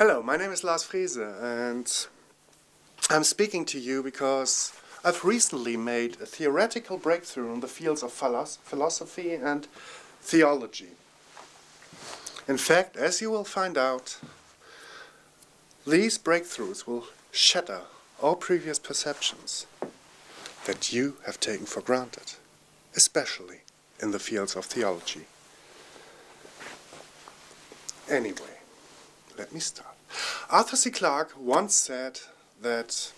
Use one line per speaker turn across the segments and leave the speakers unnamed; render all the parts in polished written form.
Hello, my name is Lars Friese, and I'm speaking to you because I've recently made a theoretical breakthrough in the fields of philosophy and theology. In fact, as you will find out, these breakthroughs will shatter all previous perceptions that you have taken for granted, especially in the fields of theology. Anyway, let me start. Arthur C. Clarke once said that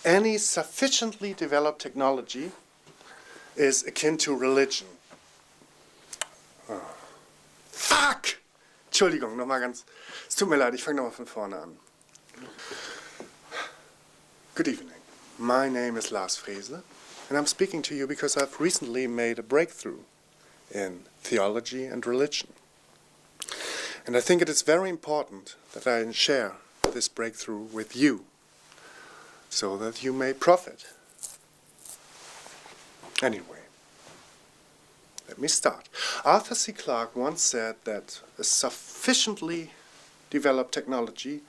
any sufficiently developed technology is akin to religion. Oh. Fuck! Entschuldigung, nochmal ganz. Es tut mir leid, ich fange nochmal von vorne an. Good evening. My name is Lars Friese, and I'm speaking to you because I've recently made a breakthrough in theology and religion. And I think it is very important that I share this breakthrough with you, so that you may profit. Anyway, let me start. Arthur C. Clarke once said that a sufficiently developed technology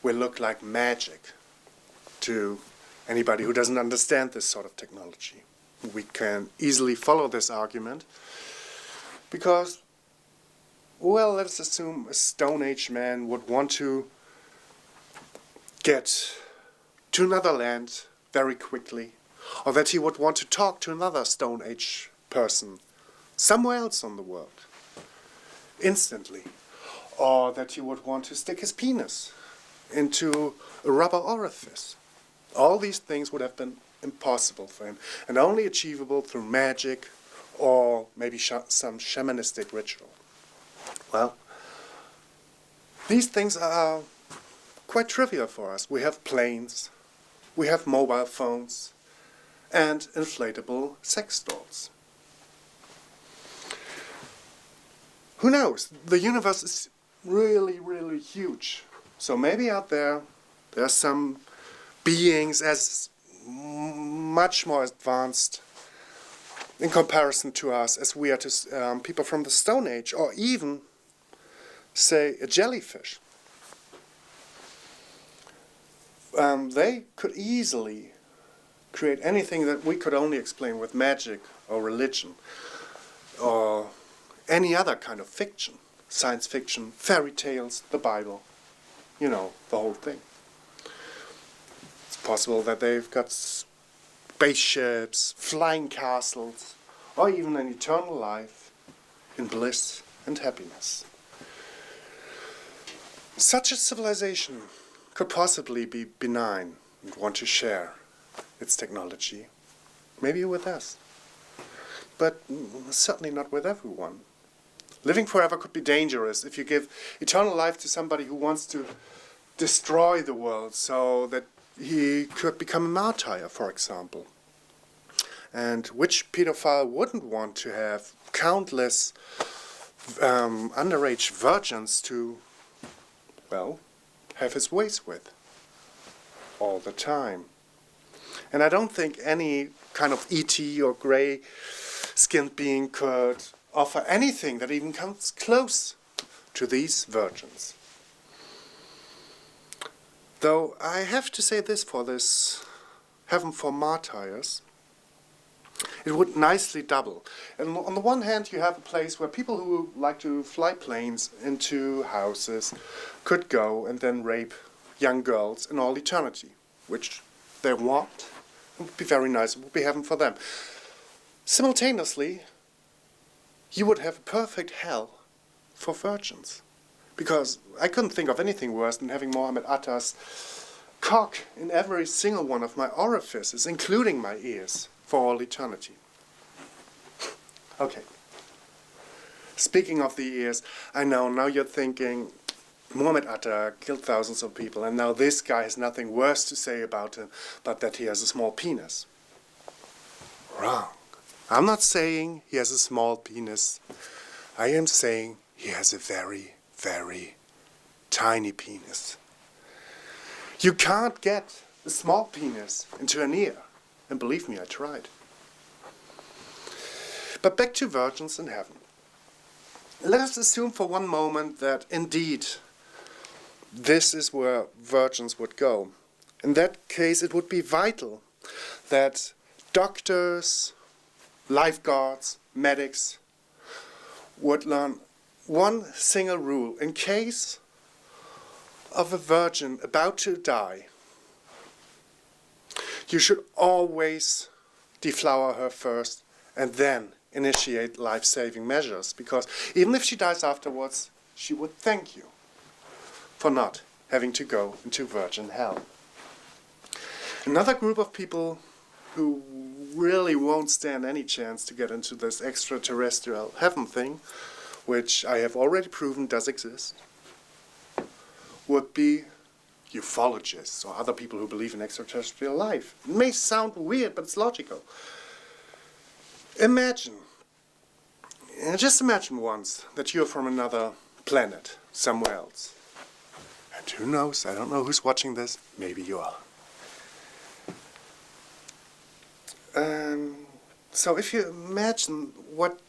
will look like magic to anybody who doesn't understand this sort of technology. We can easily follow this argument because, well, let's assume a Stone Age man would want to get to another land very quickly, or that he would want to talk to another Stone Age person somewhere else on the world instantly, or that he would want to stick his penis into a rubber orifice. All these things would have been impossible for him and only achievable through magic or maybe some shamanistic ritual. Well, these things are quite trivial for us. We have planes, we have mobile phones, and inflatable sex dolls. Who knows? The universe is really, really huge. So maybe out there are some beings as much more advanced in comparison to us as we are to people from the Stone Age, or even say a jellyfish. They could easily create anything that we could only explain with magic or religion or any other kind of fiction, science fiction, fairy tales, the Bible, you know, the whole thing. It's possible that they've got spaceships, flying castles, or even an eternal life in bliss and happiness. Such a civilization could possibly be benign and want to share its technology, maybe with us, but certainly not with everyone. Living forever could be dangerous if you give eternal life to somebody who wants to destroy the world so that he could become a martyr, for example. And which pedophile wouldn't want to have countless underage virgins to, well, have his ways with all the time? And I don't think any kind of E.T. or grey-skinned being could offer anything that even comes close to these virgins. Though I have to say this for this Heaven for Martyrs, it would nicely double. And on the one hand, you have a place where people who like to fly planes into houses could go and then rape young girls in all eternity, which they want. It would be very nice. It would be heaven for them. Simultaneously, you would have a perfect hell for virgins. Because I couldn't think of anything worse than having Mohammed Atta's cock in every single one of my orifices, including my ears, for all eternity. Okay. Speaking of the ears, I know, now you're thinking, Mohammed Atta killed thousands of people, and now this guy has nothing worse to say about him, but that he has a small penis. Wrong. I'm not saying he has a small penis. I am saying he has a very, very tiny penis. You can't get a small penis into an ear. And believe me, I tried. But back to virgins in heaven. Let us assume for one moment that indeed this is where virgins would go. In that case, it would be vital that doctors, lifeguards, medics would learn one single rule. In case of a virgin about to die, you should always deflower her first and then initiate life-saving measures, because even if she dies afterwards, she would thank you for not having to go into virgin hell. Another group of people who really won't stand any chance to get into this extraterrestrial heaven thing, which I have already proven does exist, would be ufologists or other people who believe in extraterrestrial life. It may sound weird, but it's logical. Just imagine once that you're from another planet, somewhere else. And who knows, I don't know who's watching this, maybe you are. So if you imagine what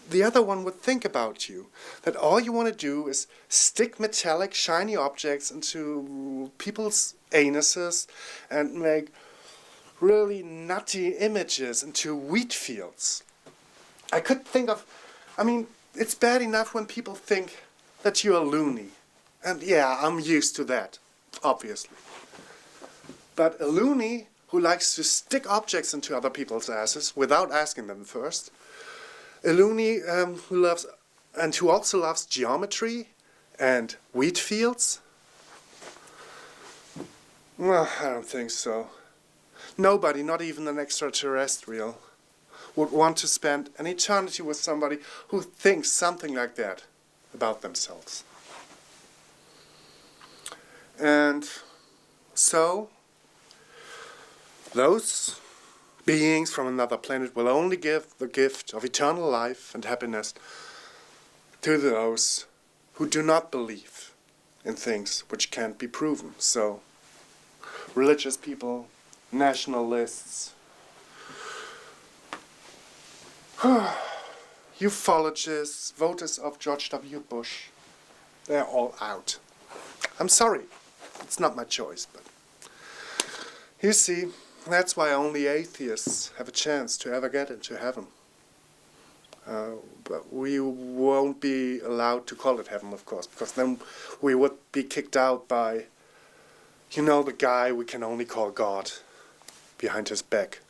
the other one would think about you, that all you want to do is stick metallic, shiny objects into people's anuses and make really nutty images into wheat fields. I could think of, it's bad enough when people think that you're loony. And yeah, I'm used to that, obviously. But a loony who likes to stick objects into other people's asses without asking them first, a loony who also loves geometry and wheat fields? Well, I don't think so. Nobody, not even an extraterrestrial, would want to spend an eternity with somebody who thinks something like that about themselves. And so, those beings from another planet will only give the gift of eternal life and happiness to those who do not believe in things which can't be proven. So, religious people, nationalists, ufologists, voters of George W. Bush, they're all out. I'm sorry, it's not my choice, but you see, that's why only atheists have a chance to ever get into heaven. But we won't be allowed to call it heaven, of course, because then we would be kicked out by, the guy we can only call God behind his back.